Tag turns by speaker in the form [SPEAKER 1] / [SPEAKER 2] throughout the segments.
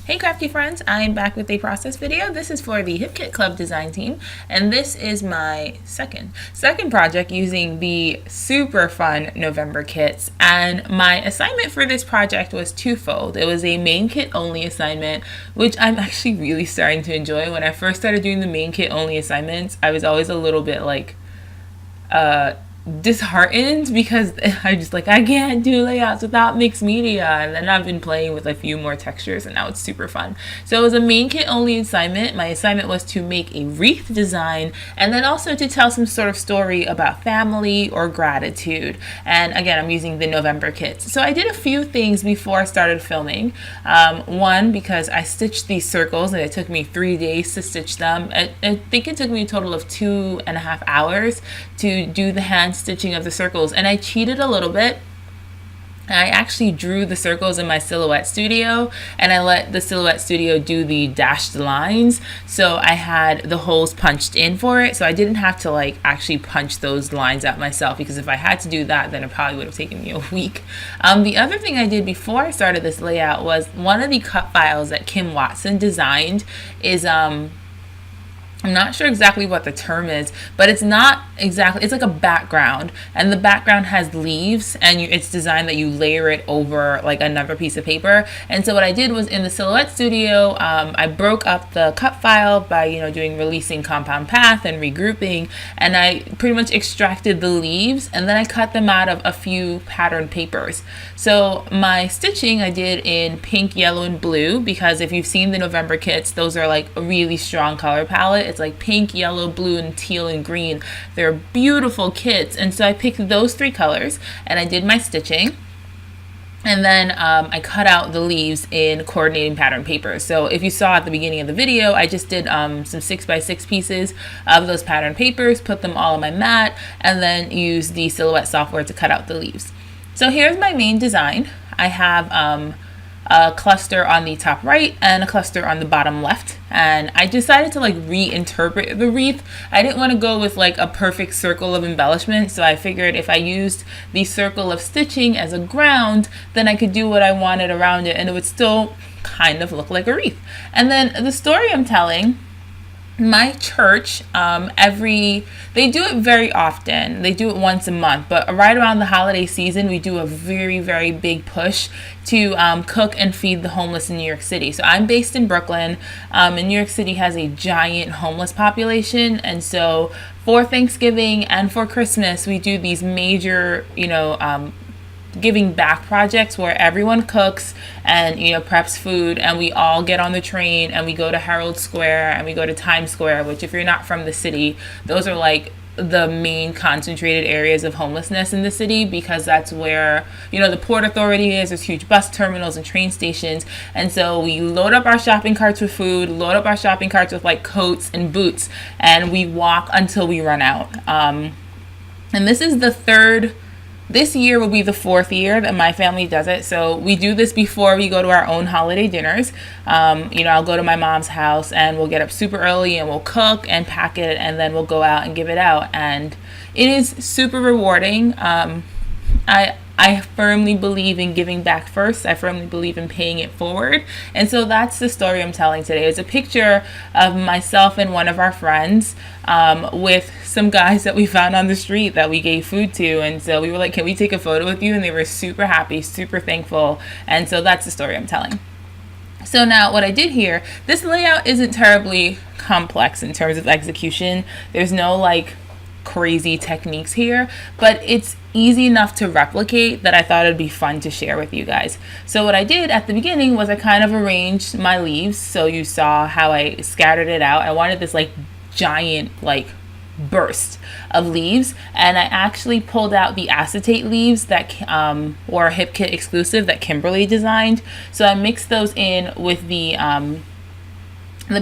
[SPEAKER 1] Hey crafty friends, I'm back with a process video. This is for the Hip Kit Club design team, and this is my second project using the super fun November kits. And my assignment for this project was twofold. It was a main kit only assignment, which I'm actually really starting to enjoy. When I first started doing the main kit only assignments, I was always a little bit like disheartened because I just like I can't do layouts without mixed media, and then I've been playing with a few more textures and now it's super fun. So it was a main kit only assignment. My assignment was to make a wreath design and then also to tell some sort of story about family or gratitude. And again, I'm using the November kits. So I did a few things before I started filming. One, because I stitched these circles and it took me 3 days to stitch them. I think it took me a total of 2.5 hours to do the hand stitching of the circles, and I cheated a little bit. I actually drew the circles in my Silhouette Studio, and I let the Silhouette Studio do the dashed lines, so I had the holes punched in for it, so I didn't have to like actually punch those lines out myself, because if I had to do that, then it probably would have taken me a week. The other thing I did before I started this layout was one of the cut files that Kim Watson designed is I'm not sure exactly what the term is, but it's not exactly, it's like a background, and the background has leaves, and it's designed that you layer it over like another piece of paper. And so what I did was in the Silhouette Studio, I broke up the cut file by, doing releasing compound path and regrouping, and I pretty much extracted the leaves, and then I cut them out of a few patterned papers. So my stitching I did in pink, yellow, and blue, because if you've seen the November kits, those are like a really strong color palette. It's like pink, yellow, blue, and teal and green. They're beautiful kits, and so I picked those 3 colors and I did my stitching. And then I cut out the leaves in coordinating pattern paper. So if you saw at the beginning of the video, I just did some 6x6 pieces of those pattern papers, put them all on my mat, and then used the Silhouette software to cut out the leaves. So here's my main design. I have a cluster on the top right and a cluster on the bottom left, and I decided to like reinterpret the wreath. I didn't want to go with like a perfect circle of embellishment, so I figured if I used the circle of stitching as a ground, then I could do what I wanted around it and it would still kind of look like a wreath. And then the story I'm telling, my church, they do it very often. They do it once a month, but right around the holiday season, we do a very, very big push to cook and feed the homeless in New York City. So I'm based in Brooklyn, and New York City has a giant homeless population, and so for Thanksgiving and for Christmas, we do these major, giving back projects where everyone cooks and preps food, and we all get on the train and we go to Herald Square and we go to Times Square, which if you're not from the city, those are like the main concentrated areas of homelessness in the city, because that's where the Port Authority is. There's huge bus terminals and train stations, and so we load up our shopping carts with food, load up our shopping carts with like coats and boots, and we walk until we run out. And this year will be the 4th year that my family does it. So we do this before we go to our own holiday dinners. I'll go to my mom's house and we'll get up super early and we'll cook and pack it, and then we'll go out and give it out. And it is super rewarding. I firmly believe in giving back first. I firmly believe in paying it forward. And so that's the story I'm telling today. It's a picture of myself and one of our friends with some guys that we found on the street that we gave food to. And so we were like, can we take a photo with you? And they were super happy, super thankful. And so that's the story I'm telling. So now what I did here, this layout isn't terribly complex in terms of execution. There's no like crazy techniques here, but it's easy enough to replicate that I thought it'd be fun to share with you guys. So what I did at the beginning was I kind of arranged my leaves, so you saw how I scattered it out. I wanted this like giant like burst of leaves, and I actually pulled out the acetate leaves that or Hip Kit exclusive that Kimberly designed. So I mixed those in with the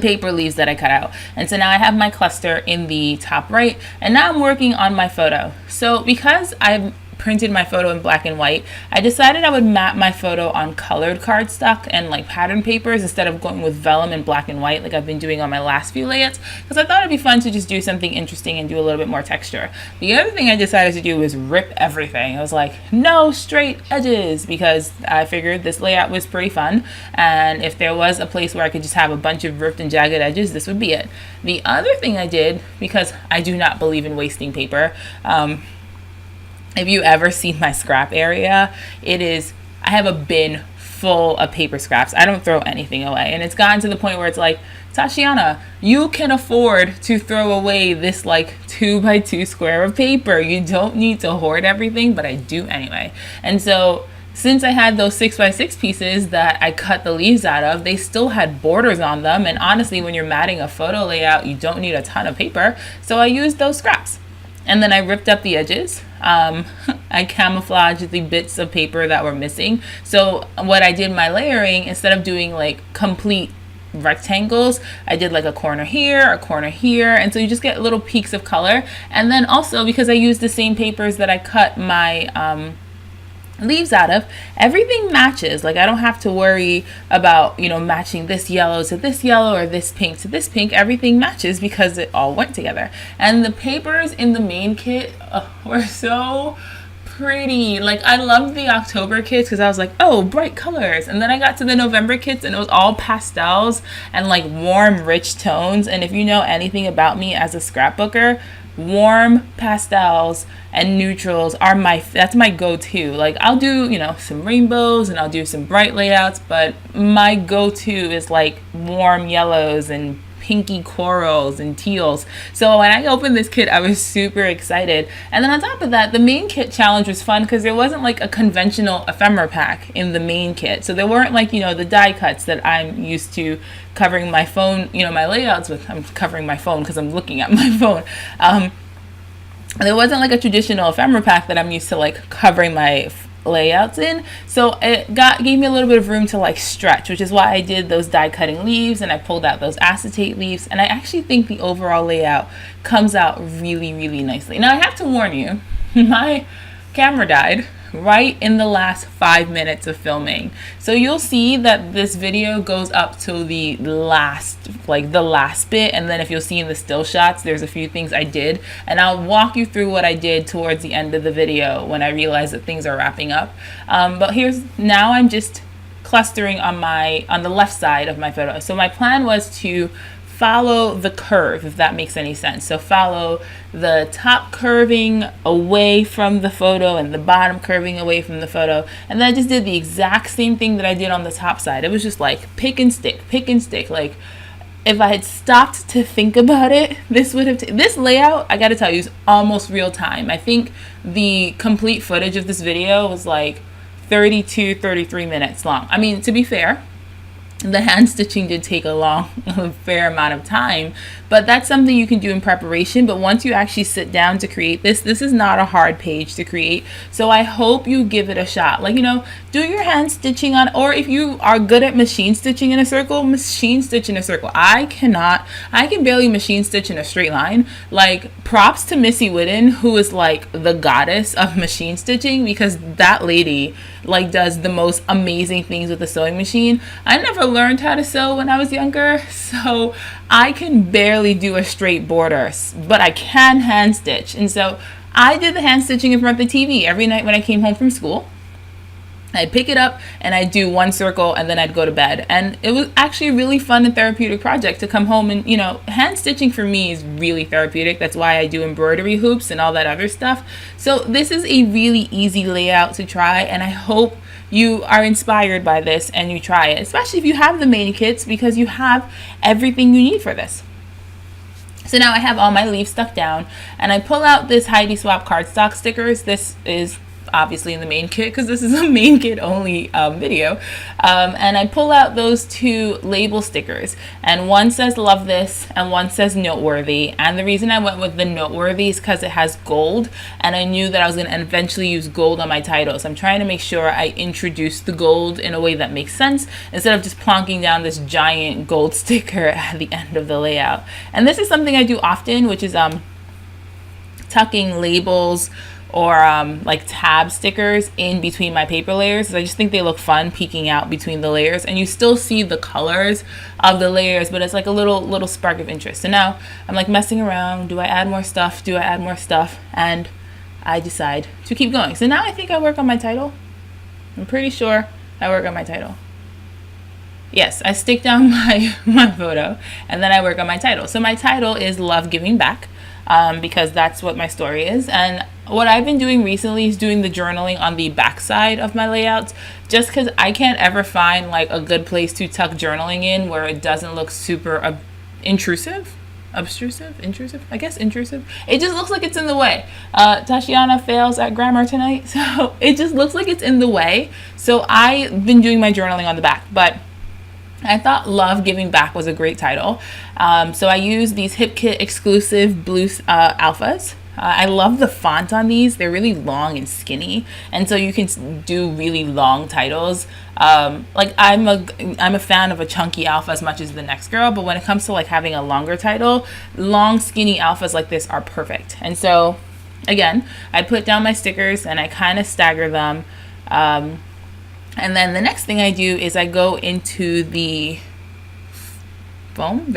[SPEAKER 1] paper leaves that I cut out. And so now I have my cluster in the top right, and now I'm working on my photo. So because I'm printed my photo in black and white, I decided I would map my photo on colored cardstock and like pattern papers instead of going with vellum and black and white like I've been doing on my last few layouts, because I thought it'd be fun to just do something interesting and do a little bit more texture. The other thing I decided to do was rip everything. I was like, no straight edges, because I figured this layout was pretty fun, and if there was a place where I could just have a bunch of ripped and jagged edges, this would be it. The other thing I did, because I do not believe in wasting paper, if you ever see my scrap area, I have a bin full of paper scraps. I don't throw anything away. And it's gotten to the point where it's like, Tatiana, you can afford to throw away this like 2x2 square of paper. You don't need to hoard everything, but I do anyway. And so since I had those 6x6 pieces that I cut the leaves out of, they still had borders on them. And honestly, when you're matting a photo layout, you don't need a ton of paper. So I used those scraps. And then I ripped up the edges. I camouflaged the bits of paper that were missing. So what I did my layering, instead of doing like complete rectangles, I did like a corner here, a corner here. And so you just get little peaks of color. And then also, because I used the same papers that I cut my leaves out of, everything matches. Like I don't have to worry about, matching this yellow to this yellow or this pink to this pink. Everything matches because it all went together. And the papers in the main kit were so pretty. Like I loved the October kits because I was like, oh, bright colors. And then I got to the November kits and it was all pastels and like warm, rich tones. And if you know anything about me as a scrapbooker, warm pastels and neutrals are that's my go-to. Like I'll do, some rainbows and I'll do some bright layouts, but my go-to is like warm yellows and pinky corals and teals. So when I opened this kit, I was super excited. And then on top of that, the main kit challenge was fun because there wasn't like a conventional ephemera pack in the main kit. So there weren't like, the die cuts that I'm used to covering my phone, my layouts with. I'm covering my phone because I'm looking at my phone. There wasn't like a traditional ephemera pack that I'm used to like covering my layouts in, so it gave me a little bit of room to like stretch, which is why I did those die cutting leaves and I pulled out those acetate leaves, and I actually think the overall layout comes out really, really nicely. Now I have to warn you, my camera died right in the last 5 minutes of filming, so you'll see that this video goes up to the last bit, and then if you'll see in the still shots, there's a few things I did, and I'll walk you through what I did towards the end of the video when I realize that things are wrapping up. But now I'm just clustering on the left side of my photo. So my plan was to follow the curve, if that makes any sense. So follow the top curving away from the photo and the bottom curving away from the photo. And then I just did the exact same thing that I did on the top side. It was just like pick and stick. Like if I had stopped to think about it, this layout, I gotta tell you, is almost real time. I think the complete footage of this video was like 33 minutes long. I mean, to be fair, the hand stitching did take a fair amount of time, but that's something you can do in preparation. But once you actually sit down to create this is not a hard page to create. So I hope you give it a shot. Like, do your hand stitching on, or if you are good at machine stitching in a circle, machine stitch in a circle. I can barely machine stitch in a straight line. Like, props to Missy Whitten, who is like the goddess of machine stitching, because that lady like does the most amazing things with the sewing machine. I never learned how to sew when I was younger, so I can barely do a straight border, but I can hand stitch. And so I did the hand stitching in front of the TV every night when I came home from school. I'd pick it up and I'd do one circle and then I'd go to bed. And it was actually a really fun and therapeutic project to come home and, hand stitching for me is really therapeutic. That's why I do embroidery hoops and all that other stuff. So this is a really easy layout to try, and I hope you are inspired by this and you try it, especially if you have the main kits, because you have everything you need for this. So now I have all my leaves stuck down, and I pull out this Heidi Swap cardstock stickers. This is obviously in the main kit because this is a main kit only video, and I pull out those two label stickers, and one says love this and one says noteworthy. And the reason I went with the noteworthy is because it has gold, and I knew that I was going to eventually use gold on my title, so I'm trying to make sure I introduce the gold in a way that makes sense instead of just plonking down this giant gold sticker at the end of the layout. And this is something I do often, which is tucking labels or like tab stickers in between my paper layers. I just think they look fun peeking out between the layers, and you still see the colors of the layers, but it's like a little spark of interest. So now I'm like messing around. Do I add more stuff? Do I add more stuff? And I decide to keep going. So now I think I work on my title. I'm pretty sure I work on my title. Yes, I stick down my photo, and then I work on my title. So my title is Love Giving Back, because that's what my story is. And what I've been doing recently is doing the journaling on the back side of my layouts, just because I can't ever find like a good place to tuck journaling in where it doesn't look super intrusive. Intrusive. It just looks like it's in the way. Tashiana fails at grammar tonight, so it just looks like it's in the way. So I've been doing my journaling on the back, but I thought Love Giving Back was a great title. So I used these HipKit exclusive blue alphas. I love the font on these. They're really long and skinny, and so you can do really long titles. Like I'm a fan of a chunky alpha as much as the next girl, but when it comes to like having a longer title, long skinny alphas like this are perfect. And so again, I put down my stickers and I kind of stagger them. And then the next thing I do is I go into the foam.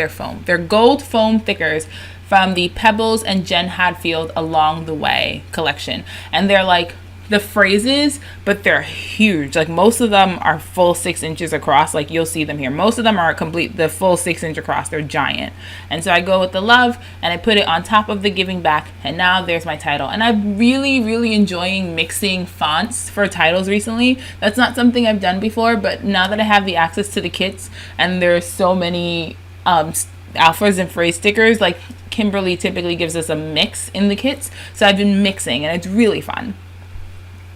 [SPEAKER 1] They're gold foam thickers from the Pebbles and Jen Hadfield Along the Way collection. And they're like the phrases, but they're huge. Like most of them are full 6 inches across. Like you'll see them here. Most of them are the full 6 inch across. They're giant. And so I go with the love and I put it on top of the giving back. And now there's my title. And I'm really enjoying mixing fonts for titles recently. That's not something I've done before, but now that I have the access to the kits and there's so many alphas and phrase stickers, like Kimberly typically gives us a mix in the kits. So I've been mixing and it's really fun.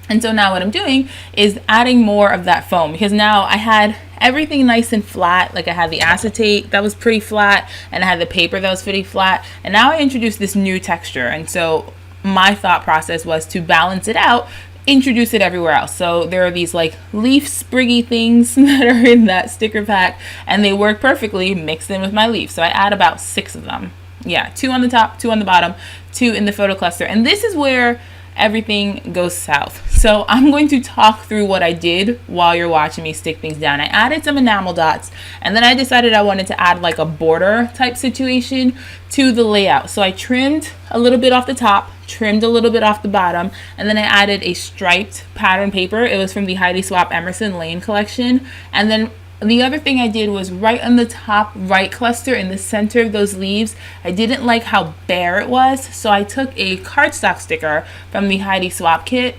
[SPEAKER 1] And so now what I'm doing is adding more of that foam, because now I had everything nice and flat. Like I had the acetate that was pretty flat and I had the paper that was pretty flat. And now I introduced this new texture. And so my thought process was to balance it out, introduce it everywhere else. So there are these like leaf spriggy things that are in that sticker pack and they work perfectly mixed in with my leaf. So I add about 6 of them. Yeah, 2 on the top, 2 on the bottom, 2 in the photo cluster. And this is where everything goes south. So I'm going to talk through what I did while you're watching me stick things down. I added some enamel dots, and then I decided I wanted to add like a border type situation to the layout. So I trimmed a little bit off the top, trimmed a little bit off the bottom, and then I added a striped pattern paper. It was from the Heidi Swapp Emerson Lane collection. And then the other thing I did was right on the top right cluster in the center of those leaves, I didn't like how bare it was, so I took a cardstock sticker from the Heidi Swapp the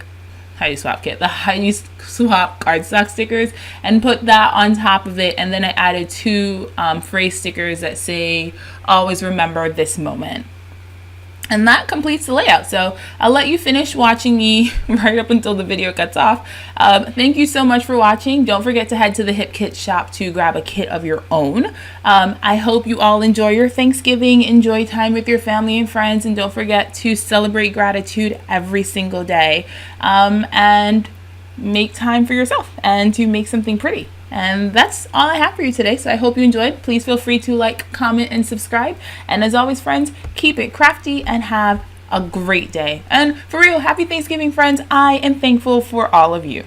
[SPEAKER 1] Heidi Swapp cardstock stickers, and put that on top of it. And then I added 2 phrase stickers that say, "Always remember this moment." And that completes the layout. So I'll let you finish watching me right up until the video cuts off. Thank you so much for watching. Don't forget to head to the HipKit shop to grab a kit of your own. I hope you all enjoy your Thanksgiving, enjoy time with your family and friends, and don't forget to celebrate gratitude every single day, and make time for yourself and to make something pretty. And that's all I have for you today. So I hope you enjoyed. Please feel free to like, comment, and subscribe. And as always, friends, keep it crafty and have a great day. And for real, happy Thanksgiving, friends. I am thankful for all of you.